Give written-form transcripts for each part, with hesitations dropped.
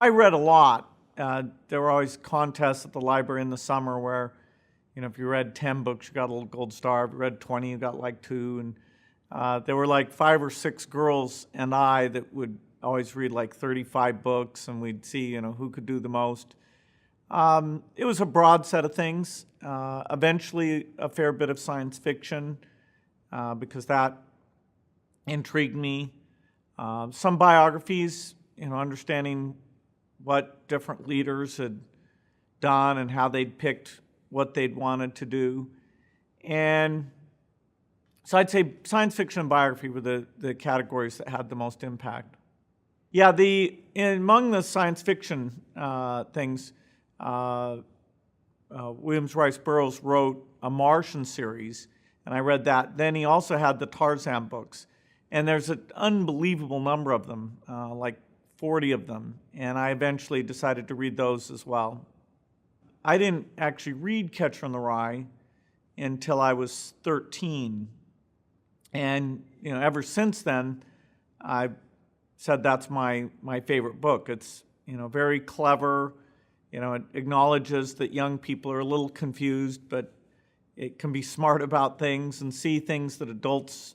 I read a lot. There were always contests at the library in the summer where, if you read 10 books, you got a little gold star. If you read 20, you got like 2. And there were like 5 or 6 girls and I that would always read like 35 books, and we'd see, who could do the most. It was a broad set of things. Eventually, a fair bit of science fiction, because that intrigued me. Some biographies, understanding what different leaders had done and how they'd picked what they'd wanted to do. And so I'd say science fiction and biography were the categories that had the most impact. Yeah, among the science fiction things, Williams Rice Burroughs wrote a Martian series, and I read that. Then he also had the Tarzan books, and there's an unbelievable number of them, like 40 of them, and I eventually decided to read those as well. I didn't actually read Catcher in the Rye until I was 13, and ever since then, I've said that's my favorite book. It's very clever. It acknowledges that young people are a little confused, but it can be smart about things and see things that adults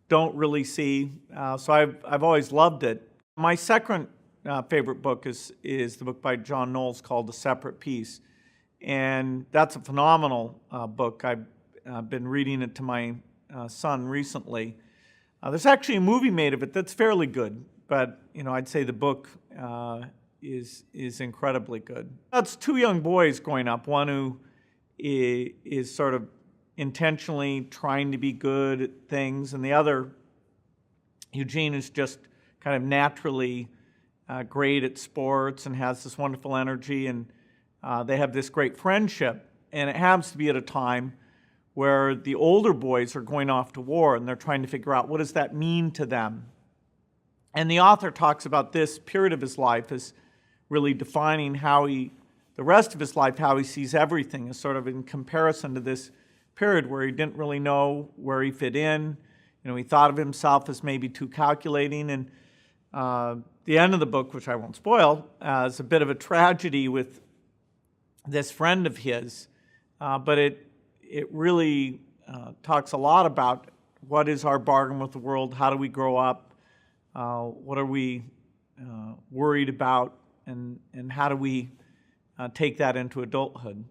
don't really see. So I've always loved it. My second favorite book is the book by John Knowles called The Separate Peace. And that's a phenomenal book. I've been reading it to my son recently. There's actually a movie made of it that's fairly good, but I'd say the book is incredibly good. That's 2 young boys growing up, one who is sort of intentionally trying to be good at things, and the other, Eugene, is just kind of naturally great at sports and has this wonderful energy, and they have this great friendship. And it happens to be at a time where the older boys are going off to war, and they're trying to figure out what does that mean to them. And the author talks about this period of his life as really defining the rest of his life, how he sees everything, as sort of in comparison to this period where he didn't really know where he fit in. He thought of himself as maybe too calculating. And the end of the book, which I won't spoil, is a bit of a tragedy with this friend of his. But it really talks a lot about what is our bargain with the world, how do we grow up, what are we worried about, and how do we take that into adulthood.